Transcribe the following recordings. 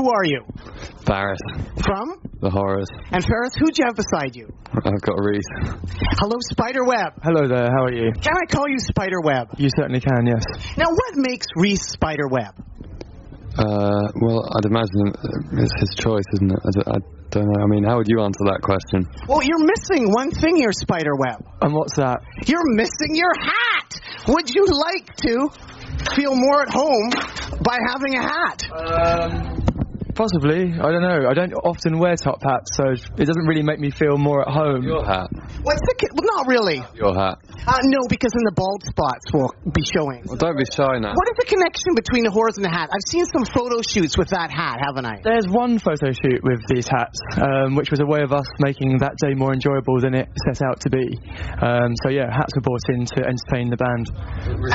Who are you? Barrett. From? The Horrors. And Ferris, who'd you have beside you? I've got Reese. Hello, Spiderweb. Hello there, how are you? Can I call you Spiderweb? You certainly can, yes. Now, what makes Reese Spiderweb? Well, I'd imagine it's his choice, isn't it? I don't know. I mean, how would you answer that question? Well, you're missing one thing here, Spiderweb. And what's that? You're missing your hat! Would you like to feel more at home by having a hat? Possibly. I don't know. I don't often wear top hats, so it doesn't really make me feel more at home. Your hat. What's the... Well, not really. Your hat. No, because then the bald spots will be showing. Well, don't be shy now. What is the connection between the Horrors and the hat? I've seen some photo shoots with that hat, haven't I? There's one photo shoot with these hats, which was a way of us making that day more enjoyable than it set out to be. So yeah, hats were brought in to entertain the band,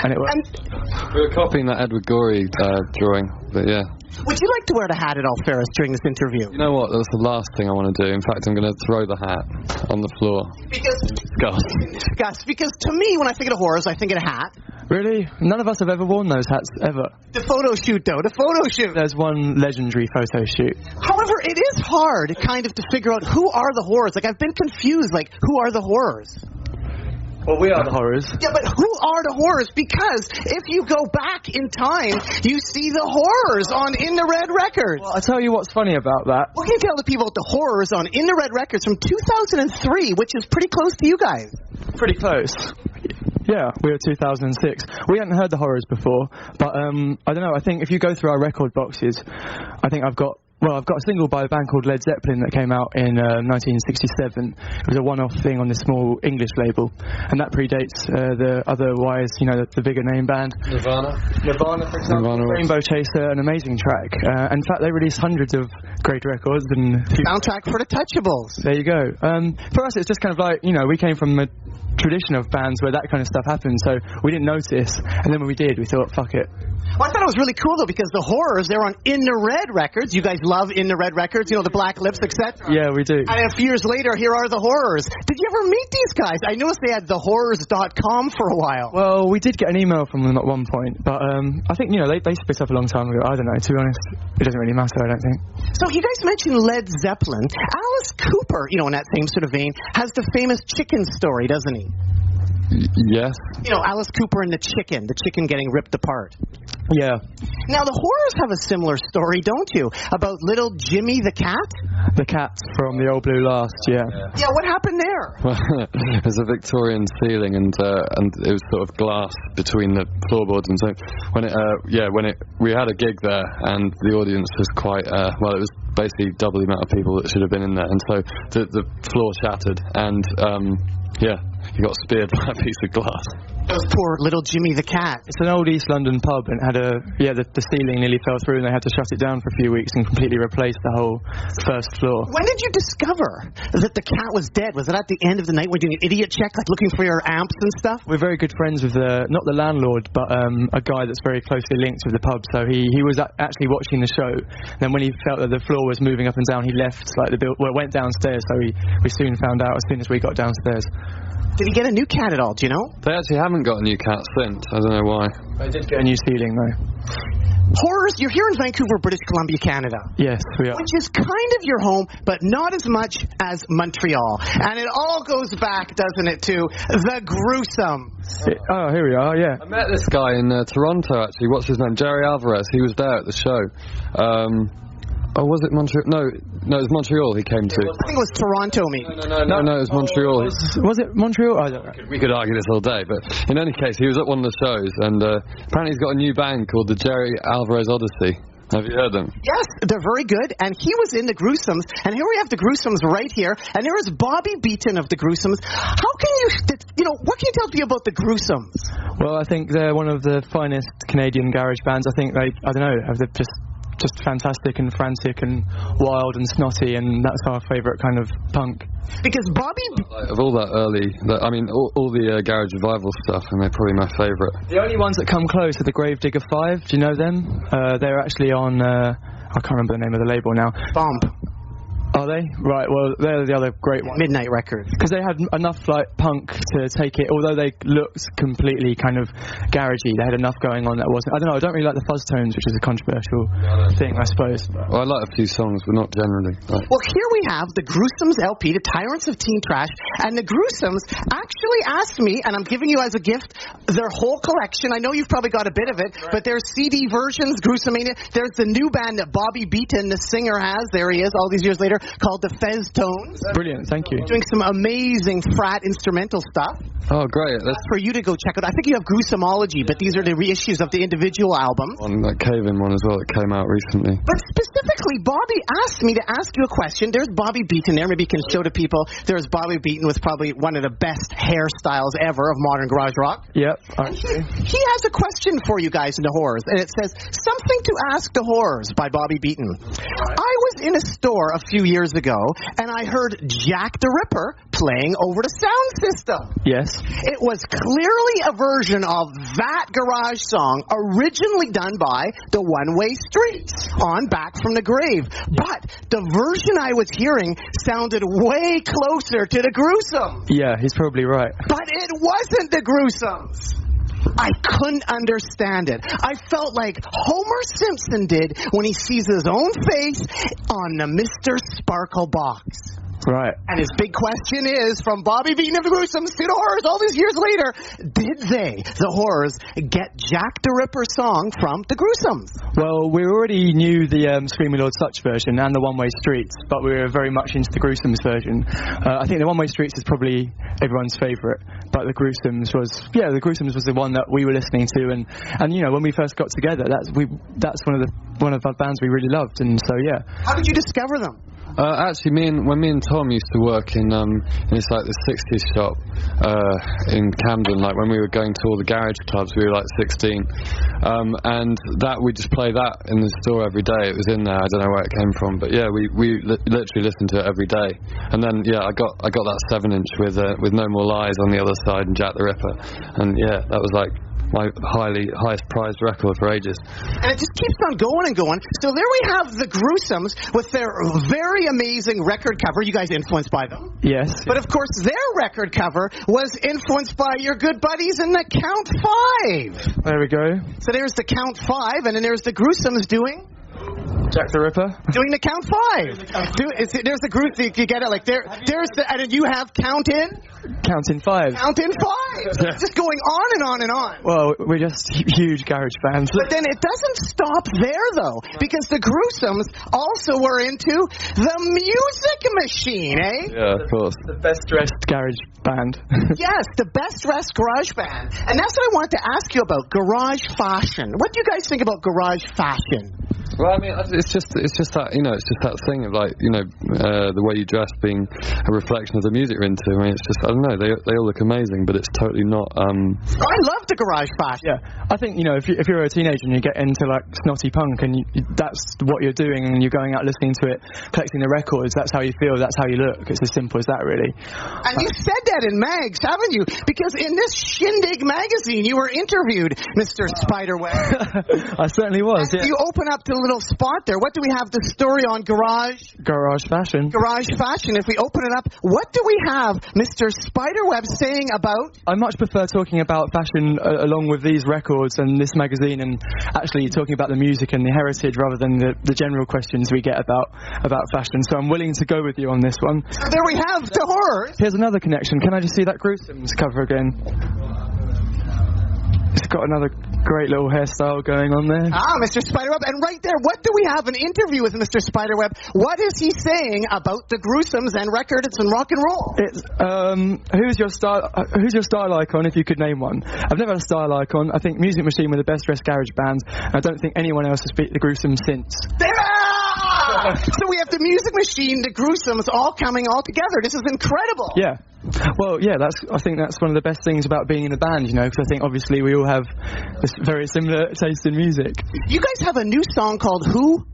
and it worked. We were copying that Edward Gorey drawing, but yeah. Would you like to wear the hat at all, Ferris, during this interview? You know what? That's the last thing I want to do. In fact, I'm going to throw the hat on the floor. Disgust. Because to me, when I think of the Horrors, I think of a hat. Really? None of us have ever worn those hats, ever. The photo shoot, though. The photo shoot. There's one legendary photo shoot. However, it is hard, kind of, to figure out who are the Horrors. Like, I've been confused. Like, who are the Horrors? Well, we are the Horrors. Yeah, but who are the Horrors? Because if you go back in time, you see the Horrors on In the Red Records. Well, I'll tell you what's funny about that. What can you tell the people about the Horrors on In the Red Records from 2003, which is pretty close to you guys? Pretty close. Yeah, we were 2006. We hadn't heard the Horrors before, but I don't know, I think if you go through our record boxes, I think I've got a single by a band called Led Zeppelin that came out in 1967. It was a one-off thing on this small English label, and that predates the otherwise, the bigger name band. Nirvana, for example. Rainbow Chaser, an amazing track. In fact, they released hundreds of great records. And soundtrack for the Touchables. There you go. For us, it's just kind of like, we came from a tradition of bands where that kind of stuff happened, so we didn't notice, and then when we did, we thought, fuck it. Well, I thought it was really cool, though, because the Horrors, they're on In the Red Records. You guys love In the Red Records, the Black Lips, etc. Yeah, we do. And a few years later, here are the Horrors. Did you ever meet these guys? I noticed they had thehorrors.com for a while. Well, we did get an email from them at one point, but I think, they split up a long time ago. I don't know, to be honest. It doesn't really matter, I don't think. So you guys mentioned Led Zeppelin. Alice Cooper, in that same sort of vein, has the famous chicken story, doesn't he? Yes. Alice Cooper and the chicken getting ripped apart. Yeah. Now, the Horrors have a similar story, don't you? About little Jimmy the cat? The cat from the Old Blue Last, yeah. Yeah, what happened there? Well, it was a Victorian ceiling, and it was sort of glass between the floorboards, and so we had a gig there, and the audience was quite, it was basically double the amount of people that should have been in there, and so the floor shattered, and he got speared by a piece of glass. Those poor little Jimmy the cat. It's an old East London pub, and had the ceiling nearly fell through, and they had to shut it down for a few weeks and completely replace the whole first floor. When did you discover that the cat was dead? Was it at the end of the night when you doing an idiot check, like looking for your amps and stuff? We're very good friends with not the landlord, but a guy that's very closely linked with the pub. So he was actually watching the show. Then when he felt that the floor was moving up and down, he left went downstairs. So we soon found out as soon as we got downstairs. Did he get a new cat at all, do you know? They actually haven't got a new cat since. I don't know why. They did get a new ceiling, though. Horrors, you're here in Vancouver, British Columbia, Canada. Yes, we are. Which is kind of your home, but not as much as Montreal. And it all goes back, doesn't it, to the Gruesomes. Here we are, yeah. I met this guy in Toronto, actually. What's his name? Jerry Alvarez. He was there at the show. Was it Montreal? No, it was Montreal he came to. I think it was Toronto, me. No, it was Montreal. Was it Montreal? I don't know. We could argue this all day, but in any case, he was at one of the shows, and apparently he's got a new band called the Jerry Alvarez Odyssey. Have you heard them? Yes, they're very good, and he was in the Gruesomes, and here we have the Gruesomes right here, and there is Bobby Beaton of the Gruesomes. How can what can you tell me about the Gruesomes? Well, I think they're one of the finest Canadian garage bands. I think they're just fantastic and frantic and wild and snotty, and that's our favourite kind of punk. Because Bobby... Of all that early... all the garage revival stuff, and they're probably my favourite. The only ones that come close are the Gravedigger 5. Do you know them? They're actually on... I can't remember the name of the label now. Bomb. Are they? Right, well, they're the other great one. Midnight Records. Because they had enough, like, punk to take it, although they looked completely kind of garagey, they had enough going on that wasn't... I don't know, I don't really like the fuzz tones, which is a controversial thing, I suppose. Well, I like a few songs, but not generally. Well, here we have the Gruesomes LP, The Tyrants of Teen Trash, and the Gruesomes actually asked me, and I'm giving you as a gift, their whole collection. I know you've probably got a bit of it, but there's CD versions, Gruesomania. There's the new band that Bobby Beaton, the singer, has. There he is, all these years later, called the Fez Tones. Brilliant, thank you. Doing some amazing frat instrumental stuff. Oh, great. That's for you to go check out. I think you have Gruesomology, but these are the reissues of the individual albums. on that Cave-In one as well that came out recently. But specifically, Bobby asked me to ask you a question. There's Bobby Beaton there. Maybe you can show to people. There's Bobby Beaton with probably one of the best hairstyles ever of modern garage rock. Yep. He has a question for you guys in the Horrors, and it says, Something to Ask the Horrors by Bobby Beaton. I was in a store a few years ago, and I heard Jack the Ripper playing over the sound system. Yes. It was clearly a version of that garage song originally done by the One-Way Streets on Back from the Grave. But the version I was hearing sounded way closer to the Gruesomes. Yeah, he's probably right. But it wasn't the Gruesomes. I couldn't understand it. I felt like Homer Simpson did when he sees his own face on the Mr. Sparkle box. Right. And his big question is, from Bobby Beaton of the Gruesomes to the Horrors all these years later, did they, the Horrors, get Jack the Ripper song from the Gruesomes? Well, we already knew the Screaming Lord Sutch version and the One-Way Streets, but we were very much into the Gruesomes version. I think the One-Way Streets is probably everyone's favourite, but the Gruesomes was the one that we were listening to, and you know, when we first got together, that's one of the bands we really loved, and so yeah. How did you discover them? Actually, when me and Tom used to work in this like the 60s shop in Camden, like when we were going to all the garage clubs, we were like 16, and that we just play that in the store every day. It was in there. I don't know where it came from, but yeah, we literally listened to it every day. And then I got that 7-inch with No More Lies on the other side and Jack the Ripper, and yeah, that was like my highest prized record for ages. And it just keeps on going and going. So there we have the Gruesomes with their very amazing record cover. You guys influenced by them? Yes. But of course their record cover was influenced by your good buddies in the Count 5. There we go. So there's the Count 5, and then there's the Gruesomes doing Jack the Ripper. Doing the Count 5. There's the group, you get it, like there's the, and then you have Count in 5. Count in 5. It's just going on and on and on. Well, we're just huge garage fans. But then it doesn't stop there, though, because the Gruesomes also were into the Music Machine, eh? Yeah, of course. The best dressed garage band. Yes, the best dressed garage band. And that's what I wanted to ask you about, garage fashion. What do you guys think about garage fashion? Well, I mean, it's just that, you know, it's just that thing of like, you know, the way you dress being a reflection of the music you're into. I mean, it's just, I don't know, they all look amazing, but it's totally not. I love the garage fashion. Yeah, I think, you know, if you're a teenager and you get into like snotty punk and that's what you're doing and you're going out listening to it, collecting the records, that's how you feel, that's how you look. It's as simple as that, really. And you said that in mags, haven't you? Because in this Shindig magazine, you were interviewed, Mr. Spiderweb. I certainly was. And yeah. You open up the little spot there. What do we have? The story on garage fashion. Garage fashion. If we open it up, what do we have Mr. Spiderweb saying about? I much prefer talking about fashion along with these records and this magazine, and actually talking about the music and the heritage rather than the general questions we get about fashion. So I'm willing to go with you on this one. So there we have the Horrors. Here's another connection. Can I just see that Gruesomes cover again? It's got another great little hairstyle going on there. Mr. Spiderweb. And right there, what do we have? An interview with Mr. Spiderweb. What is he saying about the Gruesomes and records and rock and roll? It's who's your style icon, if you could name one? I've never had a style icon. I think Music Machine were the best dressed garage band. I don't think anyone else has beat the Gruesomes since. So we have the Music Machine, the Gruesomes, all coming all together. This is incredible. Yeah. Well, yeah, I think that's one of the best things about being in a band, you know, because I think obviously we all have this very similar taste in music. You guys have a new song called Who?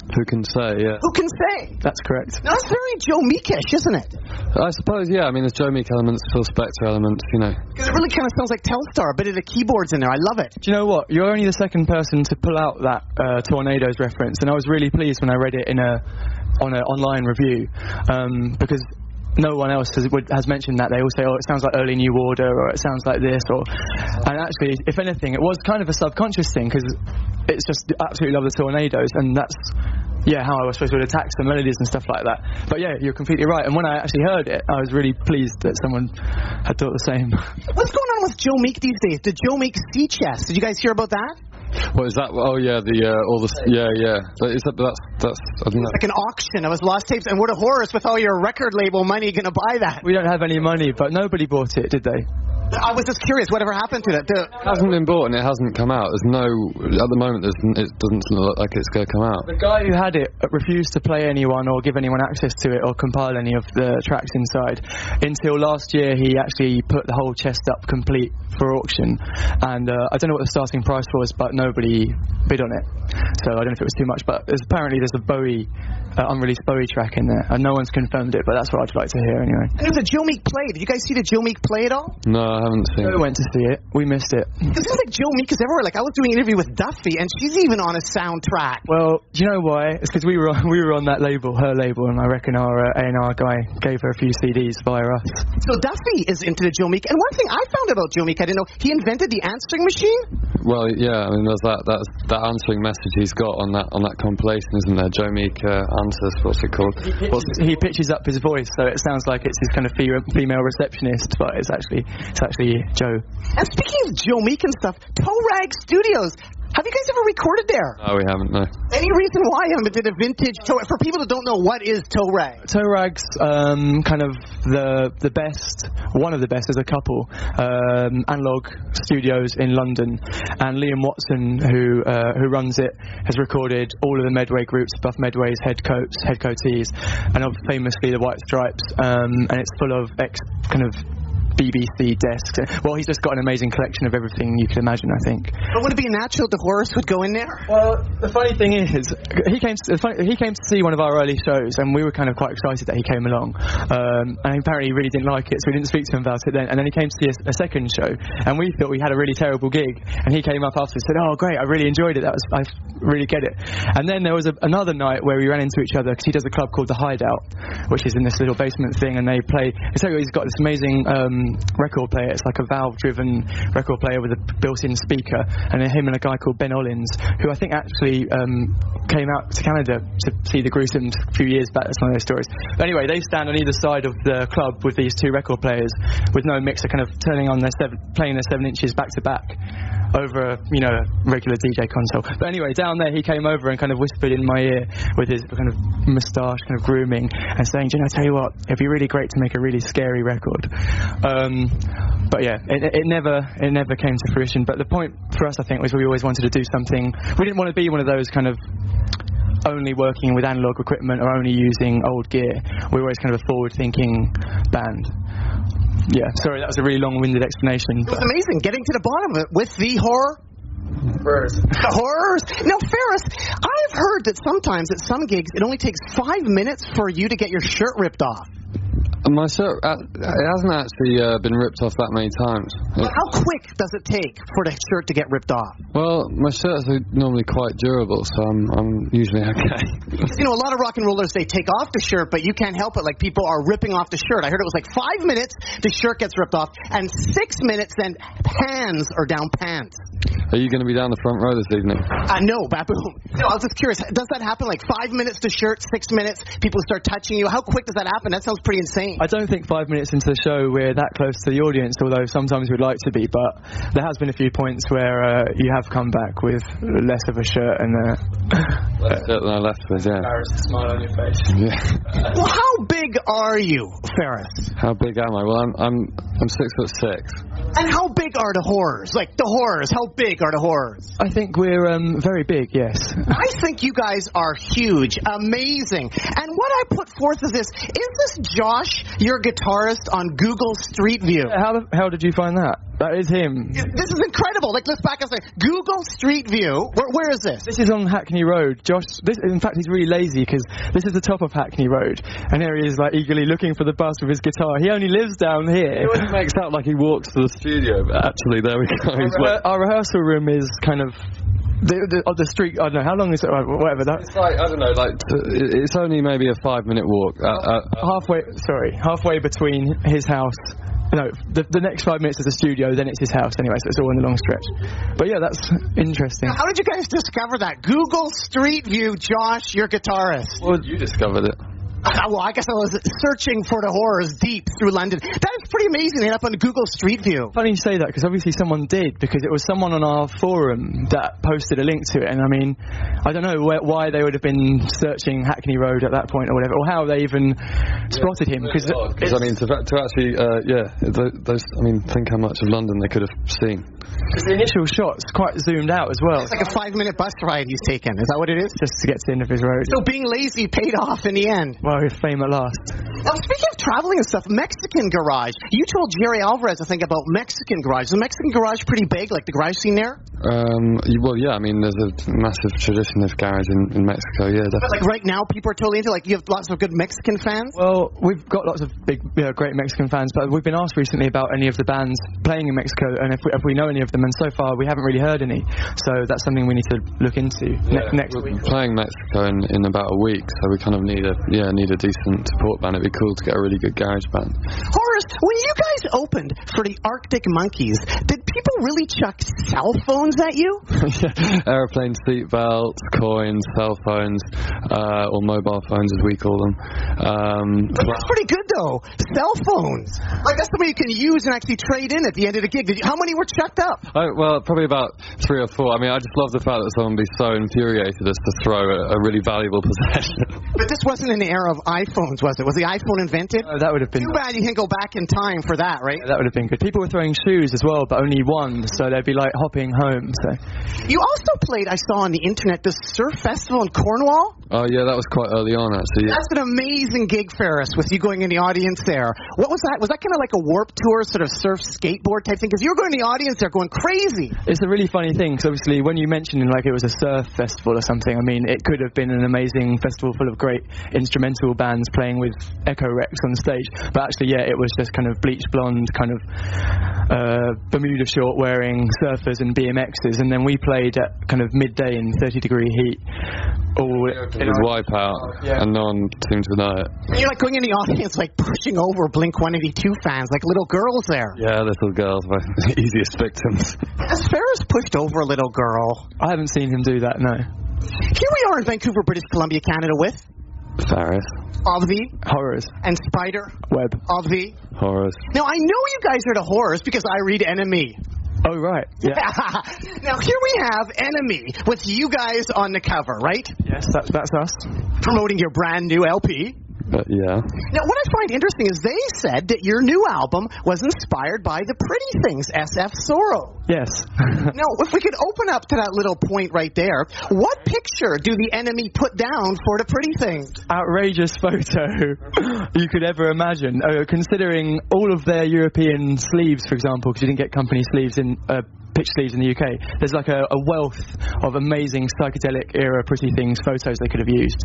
Who Can Say, yeah. Who Can Say? That's correct. Now, that's very Joe Meekish, isn't it? I suppose, yeah. I mean, there's Joe Meek elements, Phil Spector elements, you know. Because it really kind of sounds like Telstar, a bit of the keyboards in there. I love it. Do you know what? You're only the second person to pull out that Tornadoes reference, and I was really pleased when I read it in a on an online review, because no one else has mentioned that. They all say, oh, it sounds like early New Order, or it sounds like this, and actually, if anything, it was kind of a subconscious thing, because it's just absolutely love the Tornadoes, and that's how I was supposed to attack some melodies and stuff like that. But yeah, you're completely right, and when I actually heard it, I was really pleased that someone had thought the same. What's going on with Joe Meek these days? Did Joe Meek sea chest? Did you guys hear about that? What is that? Oh yeah, all the Is that that's I don't know. It's like an auction of his lost tapes, and what a horrors with all your record label money going to buy that? We don't have any money, but nobody bought it, did they? I was just curious, whatever happened to that? It hasn't been bought and it hasn't come out. At the moment, it doesn't look like it's going to come out. The guy who had it refused to play anyone or give anyone access to it or compile any of the tracks inside until last year. He actually put the whole chest up complete for auction, and I don't know what the starting price was, but nobody bid on it, so I don't know if it was too much, but apparently there's a Bowie unreleased Bowie track in there, and no one's confirmed it, but that's what I'd like to hear anyway. And there's a Joe Meek play. Did you guys see the Joe Meek play at all? No, I haven't seen it. We went to see it. We missed it. It seems like Joe Meek is everywhere. Like, I was doing an interview with Duffy, and she's even on a soundtrack. Well, do you know why? It's because we were on that label, her label, and I reckon our A&R guy gave her a few CDs via us. So Duffy is into the Joe Meek, and one thing I found about Joe Meek, I didn't know, he invented the answering machine? Well, yeah, I mean, there's that answering message he's got on that compilation, isn't there? Joe Meek answers, what's it called? He pitches up his voice, so it sounds like it's his kind of female receptionist, but it's actually Joe. And speaking of Joe Meek and stuff, Toe Rag Studios. Have you guys ever recorded there? No, we haven't, no. Any reason why you haven't did a vintage toe? For people that don't know, what is Toe Rag? Toe Rag's kind of the best, one of the best as a couple, analog studios in London, and Liam Watson, who runs it, has recorded all of the Medway groups, Buff Medway's head coatees, and famously the White Stripes, and it's full of kind of BBC desks. Well, he's just got an amazing collection of everything you can imagine, I think. But would it be natural the Horace would go in there? Well, the funny thing is, he came to see one of our early shows, and we were kind of quite excited that he came along. And apparently he really didn't like it, so we didn't speak to him about it then. And then he came to see a second show, and we thought we had a really terrible gig. And he came up after and said, "Oh, great, I really enjoyed it. I really get it." And then there was another night where we ran into each other, because he does a club called The Hideout, which is in this little basement thing, and they play. He's got this amazing record player. It's like a valve-driven record player with a built-in speaker, and then him and a guy called Ben Ollins, who I think actually came out to Canada to see the Gruesomes a few years back. That's one of those stories. But anyway, they stand on either side of the club with these two record players with no mixer, kind of turning on playing their 7 inches back to back over a regular DJ console. But anyway, down there he came over and kind of whispered in my ear with his kind of moustache kind of grooming and saying, "I tell you what, it'd be really great to make a really scary record." But yeah, it never came to fruition. But the point for us, I think, was we always wanted to do something. We didn't want to be one of those kind of only working with analog equipment or only using old gear. We were always kind of a forward-thinking band. Yeah, sorry, that was a really long-winded explanation. It was amazing getting to the bottom of it with the horrors. The horrors. Now, Ferris, I've heard that sometimes at some gigs it only takes 5 minutes for you to get your shirt ripped off. My shirt, it hasn't actually been ripped off that many times. Well, how quick does it take for the shirt to get ripped off? Well, my shirts are normally quite durable, so I'm usually okay. A lot of rock and rollers, they take off the shirt, but you can't help it. Like, people are ripping off the shirt. I heard it was like 5 minutes, the shirt gets ripped off, and 6 minutes, then hands are down pants. Are you going to be down the front row this evening? No, baboon. No, I was just curious. Does that happen? Like 5 minutes to shirt, 6 minutes, people start touching you. How quick does that happen? That sounds pretty insane. I don't think 5 minutes into the show we're that close to the audience, although sometimes we'd like to be, but there has been a few points where you have come back with less of a shirt and less shirt than I left with, yeah. Embarrassed smile on your face. Yeah. Well, how big are you, Ferris? How big am I? Well, I'm 6'6". And how big are the horrors? Like, the horrors, how big are the horrors? I think we're very big, yes. I think you guys are huge, amazing. And what I put forth is this: is this Josh, your guitarist, on Google Street View? How did you find that? That is him. This is incredible. Like, let's back up and say, Google Street View. Where is this? This is on Hackney Road. Josh, in fact, he's really lazy because this is the top of Hackney Road, and here he is, like, eagerly looking for the bus with his guitar. He only lives down here. It makes out like he walks to the studio, but actually, there we go. Our rehearsal room is kind of the street. I don't know how long is it. Whatever that. It's like, I don't know, like it's only maybe a 5-minute walk. Halfway between his house. No, the next 5 minutes is the studio, then it's his house anyway, so it's all in the long stretch. But yeah, that's interesting. How did you guys discover that? Google Street View, Josh, your guitarist. Well, you discovered it. Well, I guess I was searching for the horrors deep through London. That is pretty amazing. They end up on Google Street View. Funny you say that, because obviously someone did, because it was someone on our forum that posted a link to it, and I mean, I don't know why they would have been searching Hackney Road at that point or whatever, or how they even spotted him. Because I mean, to actually, those. I mean, think how much of London they could have seen. Because the initial shot's quite zoomed out as well. It's like a 5-minute bus ride he's taken. Is that what it is? Just to get to the end of his road. So being lazy paid off in the end. Well, fame at last. Now, speaking of traveling and stuff, Mexican Garage. You told Jerry Alvarez, I think, about Mexican Garage. Is the Mexican Garage pretty big, like the garage scene there? Well, yeah, I mean, there's a massive tradition of garage in Mexico, yeah, definitely. But, like, right now, people are totally into, like, you have lots of good Mexican fans? Well, we've got lots of big, great Mexican fans, but we've been asked recently about any of the bands playing in Mexico, and if we know any of them, and so far we haven't really heard any. So that's something we need to look into next week. We're playing Mexico in about a week, so we kind of need a decent support band. It'd be cool to get a really good garage band. Horace, when you guys opened for the Arctic Monkeys, did people really chuck cell phones at you? Aeroplane seat belts, coins, cell phones, or mobile phones as we call them. That's pretty good though. Cell phones. Like that's something you can use and actually trade in at the end of the gig. How many were chucked up? Well, probably about 3 or 4. I mean, I just love the fact that someone would be so infuriated as to throw a really valuable possession. But this wasn't in the era of iPhones, was it? Was the iPhone invented? Oh, that would have been... Too bad you can't go back in time for that, right? Yeah, that would have been good. People were throwing shoes as well, but only one, so they'd be like hopping home. So you also played, I saw on the internet, the surf festival in Cornwall? Oh, yeah, that was quite early on, actually. Yeah. That's an amazing gig, Ferris, with you going in the audience there. What was that? Was that kind of like a Warped Tour sort of surf skateboard type thing? Because you were going in the audience there going crazy. It's a really funny thing, because obviously when you mentioned like it was a surf festival or something, I mean, it could have been an amazing festival full of great instrumental bands playing with Echo Rex on stage. But actually, yeah, it was just kind of bleach blonde, kind of Bermuda short wearing surfers and BMXers. And then we played at kind of midday in 30-degree heat. It was Wipeout, and no one seemed to know it. And you're like going in the audience, like pushing over Blink-182 fans, like little girls there. Yeah, little girls were the easiest victims. Has Ferris pushed over a little girl? I haven't seen him do that, no. Here we are in Vancouver, British Columbia, Canada with... Ferris. Of the... Horrors. And Spider. Web. Of the... Horrors. Now, I know you guys are the Horrors because I read NME. Oh, right. Yeah. Now, here we have NME with you guys on the cover, right? Yes, that's us. Promoting your brand new LP. Yeah. Now, what I find interesting is they said that your new album was inspired by The Pretty Things, SF Sorrow. Yes. Now, if we could open up to that little point right there, what picture do the enemy put down for The Pretty Things? Outrageous photo you could ever imagine. Considering all of their European sleeves, for example, because you didn't get company sleeves in... pitch sleeves in the UK, there's like a wealth of amazing psychedelic era Pretty Things photos they could have used,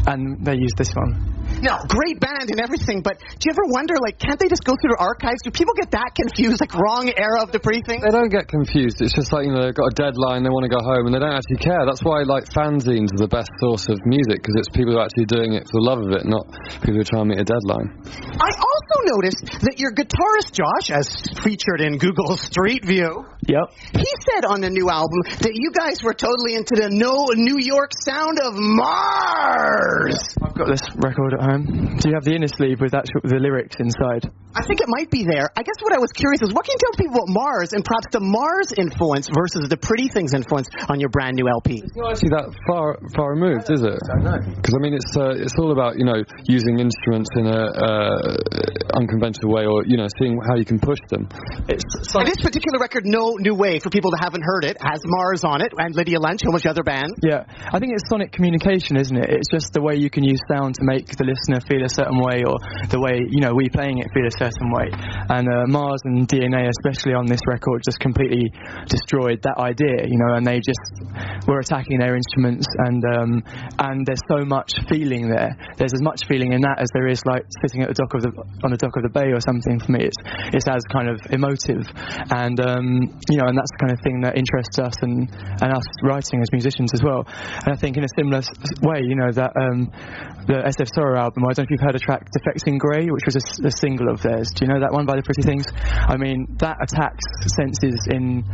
and they used this one. Now, great band and everything, but do you ever wonder, like, can't they just go through their archives? Do people get that confused, like, wrong era of the Pretty Things? They don't get confused. It's just like, you know, they've got a deadline, they want to go home, and they don't actually care. That's why, like, fanzines are the best source of music, because it's people who are actually doing it for the love of it, not people who are trying to meet a deadline. I also noticed that your guitarist, Josh, as featured in Google Street View, he said on the new album that you guys were totally into the New York sound of Mars. I've got this record at home. Do you have the inner sleeve with the lyrics inside? I think it might be there. I guess what I was curious is, what can you tell people about Mars and perhaps the Mars influence versus the Pretty Things influence on your brand new LP? It's not actually that far removed, is it? I don't know. Because I mean, it's all about, you know, using instruments in a unconventional way, or, you know, seeing how you can push them. And this particular record, No New Way, for people that haven't heard it, has Mars on it and Lydia Lunch and a bunch of other bands. Yeah, I think it's sonic communication, isn't it? It's just the way you can use sound to make the listener feel a certain way, or the way, you know, we playing it feel a certain way. And Mars and DNA, especially on this record, just completely destroyed that idea, you know, and they just were attacking their instruments, and there's so much feeling there. There's as much feeling in that as there is, like, sitting at the dock on the dock of the bay or something. For me, it's as kind of emotive, and you know, and that's the kind of thing that interests us and us writing as musicians as well. And I think in a similar way, you know, that the SF Sorrow album, I don't know if you've heard a track Defecting Grey, which was a single of theirs. Do you know that one, by the Pretty Things? I mean, that attacks senses in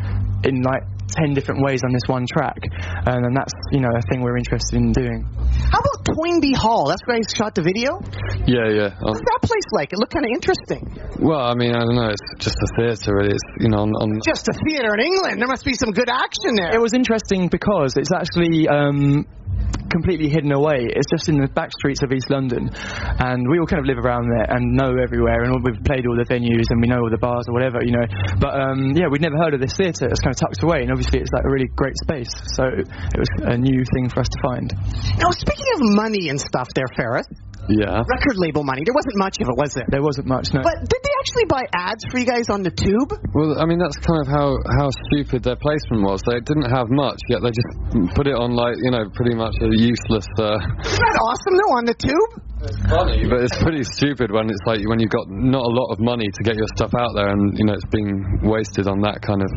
like 10 different ways on this one track, and that's, you know, a thing we're interested in doing. How about Toynbee Hall? That's where I shot the video? Yeah. What's that place like? It looked kind of interesting. Well, I mean, I don't know, it's just a theatre, really. It's, you know, on Just a theatre in England. There must be some good action there. It was interesting because it's actually completely hidden away. It's just in the back streets of East London, and we all kind of live around there and know everywhere, and we've played all the venues and we know all the bars or whatever, you know. But yeah, we'd never heard of this theatre. It's kind of tucked away, and obviously it's like a really great space, so it was a new thing for us to find. Now, speaking of money and stuff there, Ferris, yeah, record label money, there wasn't much of it, was there? There wasn't much, no. But did they actually buy ads for you guys on the tube? Well, I mean, that's kind of how stupid their placement was. They didn't have much, yet they just put it on, like, you know, pretty much a useless... Isn't that awesome, though, on the tube? It's funny, but it's pretty stupid when it's like, when you've got not a lot of money to get your stuff out there, and, you know, it's being wasted on that kind of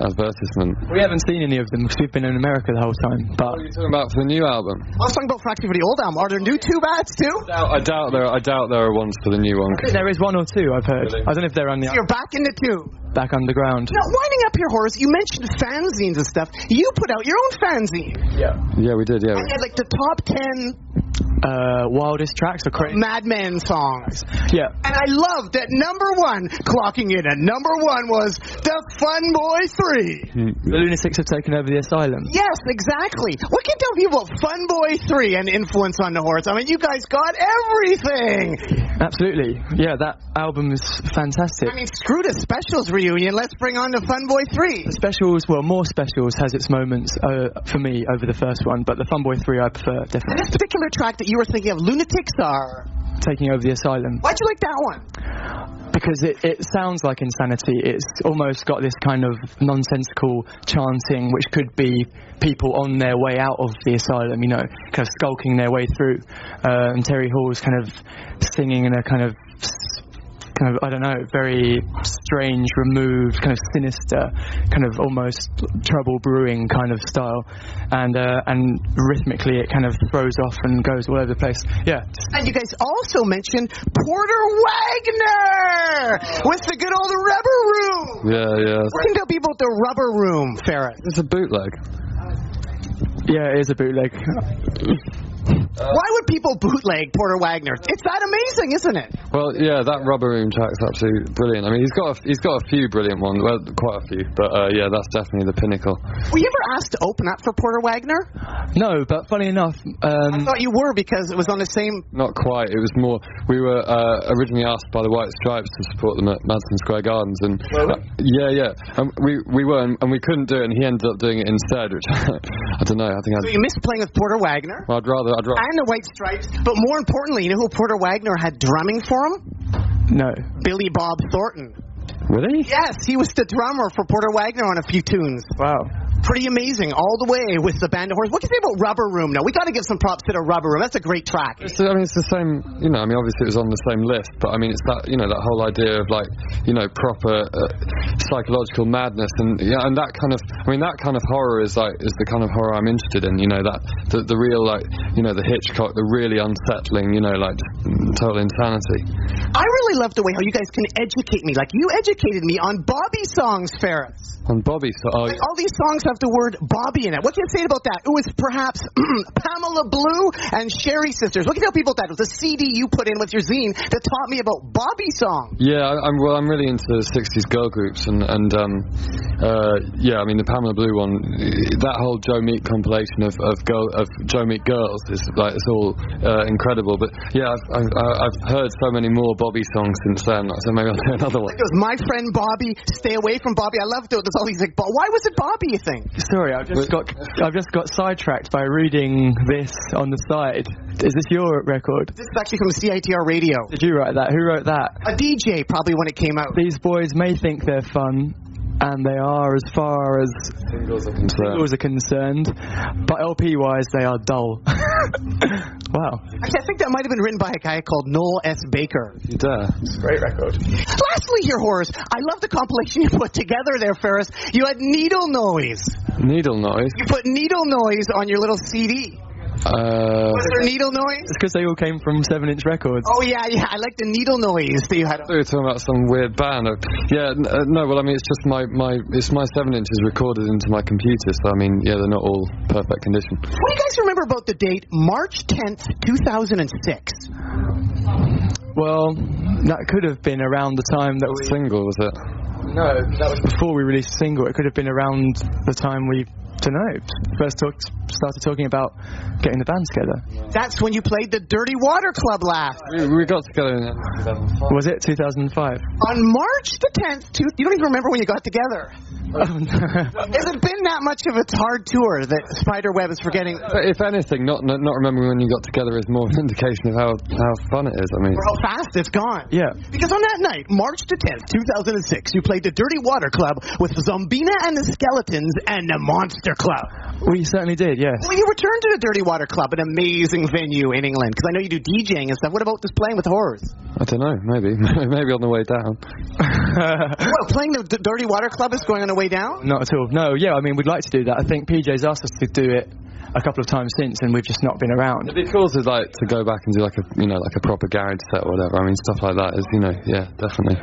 advertisement. We haven't seen any of them because we've been in America the whole time. But what are you talking about for the new album? I was talking about for actually for the old album. Are there new tube ads too? I doubt there are ones for the new one. I think there is one or two, I've heard. Really? I don't know if they're on the... So you're back in the tube. Back underground. Now, winding up here, Horace, you mentioned fanzines and stuff. You put out your own fanzine. Yeah, we did, yeah. And you had like the top 10 wildest tracks or crazy Mad Men songs. Yeah. And I loved that number one, clocking in at number one, was the Fun Boy 3. The Lunatics have taken over the asylum. Yes, exactly. What can you tell people about Fun Boy 3 and influence on the Horace? I mean, you guys got everything. Absolutely. Yeah, that album is fantastic. I mean, screw the Specials reunion. Let's bring on the Fun Boy 3. The Specials, well, more Specials has its moments for me over the first one, but the Fun Boy 3 I prefer, definitely. This particular track that you were thinking of, Lunatics are... Taking over the asylum. Why'd you like that one? Because it sounds like insanity. It's almost got this kind of nonsensical chanting, which could be people on their way out of the asylum, you know, kind of skulking their way through. And Terry Hall's kind of singing in a kind of, I don't know, very strange, removed, kind of sinister, kind of almost trouble brewing kind of style, and rhythmically it kind of throws off and goes all over the place. Yeah. And you guys also mentioned Porter Wagner with the good old Rubber Room. Yeah. What can you tell people about the Rubber Room, Ferris? It's a bootleg. Yeah, it is a bootleg. Why would people bootleg Porter Wagner? It's that amazing, isn't it? Well, yeah, that Rubber Room track's absolutely brilliant. I mean, he's got a few brilliant ones. Well, quite a few, but yeah, that's definitely the pinnacle. Were you ever asked to open up for Porter Wagner? No, but funny enough, I thought you were, because it was on the same... Not quite. It was more... We were originally asked by the White Stripes to support them at Madison Square Gardens, and yeah. We were, and we couldn't do it, and he ended up doing it instead, which I don't know. I think. So you missed playing with Porter Wagner? Well, I'd rather. And the White Stripes, but more importantly, you know who Porter Wagner had drumming for him? No. Billy Bob Thornton. Really? Yes, he was the drummer for Porter Wagner on a few tunes. Wow. Pretty amazing, all the way with the band of Horace. What can you say about Rubber Room now? We got to give some props to the Rubber Room. That's a great track. It's the same, you know, I mean, obviously it was on the same list, but I mean, it's that, you know, that whole idea of, like, you know, proper psychological madness, and yeah, and that kind of, I mean, that kind of horror is the kind of horror I'm interested in, you know, that, the real, like, you know, the Hitchcock, the really unsettling, you know, like, total insanity. I really love the way how you guys can educate me. Like, you educated me on Bobby songs, Ferris. On Bobby, like, all these songs have the word Bobby in it. What can you say about that? It was perhaps Pamela Blue and Sherry Sisters. What can you tell people about that? It was a CD you put in with your zine that taught me about Bobby songs. Yeah, I'm really into 60s girl groups, and yeah, I mean, the Pamela Blue one, that whole Joe Meek compilation of Joe Meek girls is, like, it's all incredible. But yeah, I've heard so many more Bobby songs since then, so maybe I'll do another one. Like, it was My Friend Bobby, Stay Away from Bobby. I loved it. There's all these, like, why was it Bobby, you think? Sorry, I've just got sidetracked by reading this on the side. Is this your record? This is actually from CITR Radio. Did you write that? Who wrote that? A DJ, probably, when it came out. These boys may think they're fun, and they are as far as singles are concerned, but LP-wise, they are dull. Wow. Wow. Actually, I think that might have been written by a guy called Noel S. Baker. You dare. It's a great record. Lastly here, Horace, I love the compilation you put together there, Ferris. You had Needle Noise. Needle noise? You put Needle Noise on your little CD. Was there needle noise? It's because they all came from 7-inch records. Oh, yeah, I like the needle noise that you had. We were talking about some weird band. No, well, I mean, it's just my 7-inch is recorded into my computer, so I mean, yeah, they're not all perfect condition. What do you guys remember about the date March 10th, 2006? Well, that could have been around the time that we... Single, was it? No, that was before we released a single. It could have been around the time we... first started talking about getting the band together. That's when you played the Dirty Water Club last. We got together in 2005. Was it 2005? On March the 10th, you don't even remember when you got together. Oh, no. Has it been that much of a hard tour that Spiderweb is forgetting? But if anything, not remembering when you got together is more an indication of how fun it is. I mean, or how fast it's gone. Yeah. Because on that night, March the 10th, 2006, you played the Dirty Water Club with Zombina and the Skeletons and the Monster Club. We certainly did, yes. Well, you returned to the Dirty Water Club, an amazing venue in England, because I know you do DJing and stuff. What about just playing with horrors? I don't know, maybe on the way down. Well, playing the Dirty Water Club is going on the way down? Not at all. No, yeah, I mean, we'd like to do that. I think PJ's asked us to do it a couple of times since, and we've just not been around. It'd be cool to go back and do like a proper garage set or whatever. I mean, stuff like that is, yeah, definitely.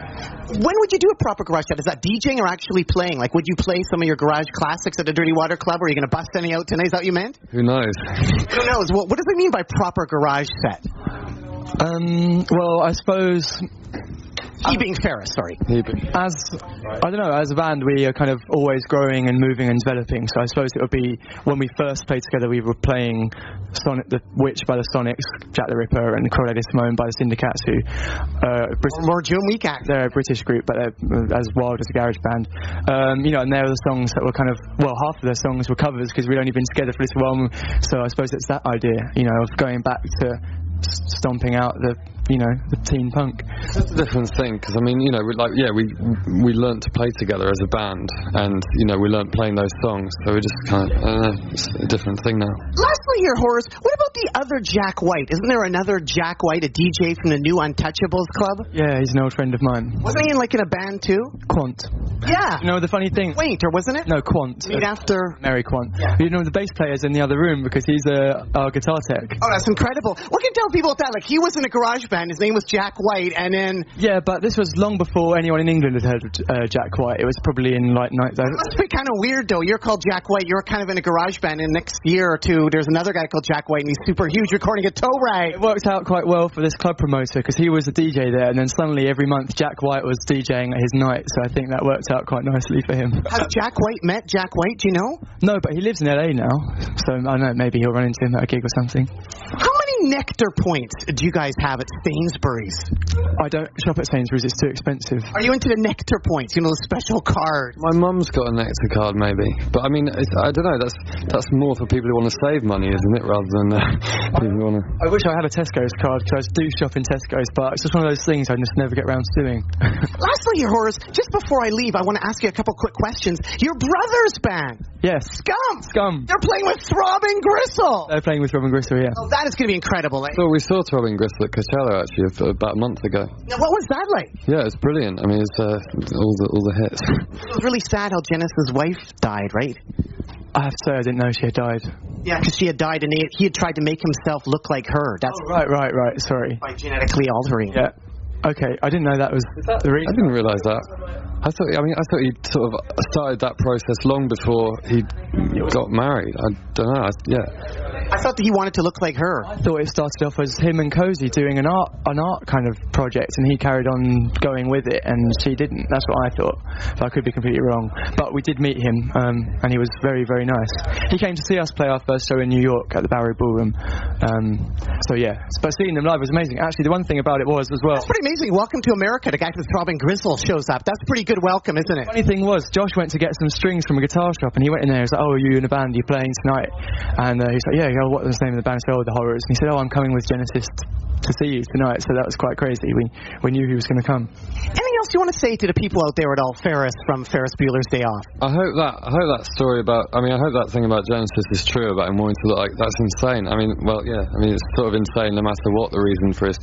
When would you do a proper garage set? Is that DJing or actually playing? Like, would you play some of your garage classics at the Dirty Water Club, or are you going to bust any out tonight? Is that what you meant? Who knows? Who knows? What does it mean by proper garage set? Well, I suppose... He being Ferris, sorry. As a band, we are kind of always growing and moving and developing. So I suppose it would be when we first played together, we were playing The Witch by the Sonics, Jack the Ripper, and Correlated Simone by the Syndicats, who more June Week act. They're a British group, but they're as wild as a garage band. And there are the songs that were kind of half of their songs were covers because we'd only been together for a little while. So I suppose it's that idea, of going back to stomping out the teen punk. It's a different thing because I mean, we learnt to play together as a band, and we learnt playing those songs. So we just kind of, I don't know, it's a different thing now. Lastly, here, Horace, what about the other Jack White? Isn't there another Jack White, a DJ from the new Untouchables Club? Yeah, he's an old friend of mine. Wasn't he in a band too? Quant. Yeah. The funny thing. Quaint, or wasn't it? No, Quant. Named after Mary Quant. Yeah. The bass player's in the other room because he's our guitar tech. Oh, that's incredible. What can you tell people about that? Like, he was in a garage band. His name was Jack White, and then... Yeah, but this was long before anyone in England had heard of Jack White. It was probably in, night... It must be kind of weird, though. You're called Jack White. You're kind of in a garage band, and next year or two, there's another guy called Jack White, and he's super huge recording a toe rag. It worked out quite well for this club promoter, because he was the DJ there, and then suddenly every month Jack White was DJing at his night, so I think that worked out quite nicely for him. Has Jack White met Jack White, do you know? No, but he lives in LA now, so I don't know, maybe he'll run into him at a gig or something. How many nectar points do you guys have at Sainsbury's? I don't shop at Sainsbury's, it's too expensive. Are you into the nectar points, the special card? My mum's got a nectar card, maybe. But I mean, I don't know, that's more for people who want to save money, isn't it, rather than people who want to... I wish I had a Tesco's card, because I do shop in Tesco's, but it's just one of those things I just never get around to doing. Lastly, Horace, just before I leave, I want to ask you a couple quick questions. Your brother's band. Yes. Scum. They're playing with Throbbing Gristle. They're playing with Throbbing Gristle, yeah. Oh, that is going to be incredible, eh? So we saw Throbbing Gristle at Coachella, actually, about a month ago. Now, what was that like? Yeah, it's brilliant. I mean, it's all the hits. It was really sad how Genesis' wife died, right? I have to say I didn't know she had died. Yeah, because she had died and he had tried to make himself look like her. That's right, sorry. By genetically altering. Yeah. Okay, I didn't know that was the reason. I didn't realise that. I thought he sort of started that process long before he got married. I don't know. I thought that he wanted to look like her. I thought it started off as him and Cozy doing an art kind of project, and he carried on going with it, and she didn't. That's what I thought. But I could be completely wrong. But we did meet him, and he was very, very nice. He came to see us play our first show in New York at the Bowery Ballroom. So yeah, but seeing them live was amazing. Actually, the one thing about it was as well. That's pretty amazing. Welcome to America. The guy from Throbbing Gristle shows up. That's pretty good welcome, isn't it? Funny thing was, Josh went to get some strings from a guitar shop, and he went in there. He was like, "Oh, are you in a band? Are you playing tonight?" And he's like, "Yeah." What was the name of the band? So, The Horrors. And he said, "Oh, I'm coming with Genesis to see you tonight." So that was quite crazy. We knew he was going to come. Anything else you want to say to the people out there at all, Ferris from Ferris Bueller's Day Off? I hope that story about. I hope that thing about Genesis is true about him wanting to look like. That's insane. It's sort of insane no matter what the reason for his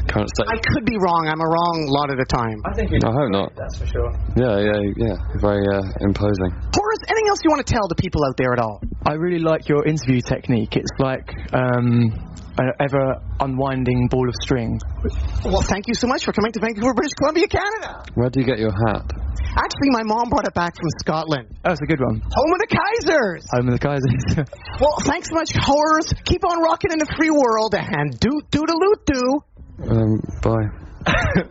current state. I could be wrong. I'm wrong a lot of the time. I hope not. That's for sure. Yeah. Very imposing. Horace, anything else you want to tell the people out there at all? I really like your interview technique. It's like an ever unwinding ball of string. Well, thank you so much for coming to Vancouver, British Columbia, Canada. Where do you get your hat? Actually, my mom brought it back from Scotland. Oh, that's a good one. Home of the Kaisers. Home of the Kaisers. Well, thanks so much, Horace. Keep on rocking in the free world, and doodaloot-doo. Bye.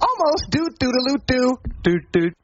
Almost. Doodaloot-doo. Doot.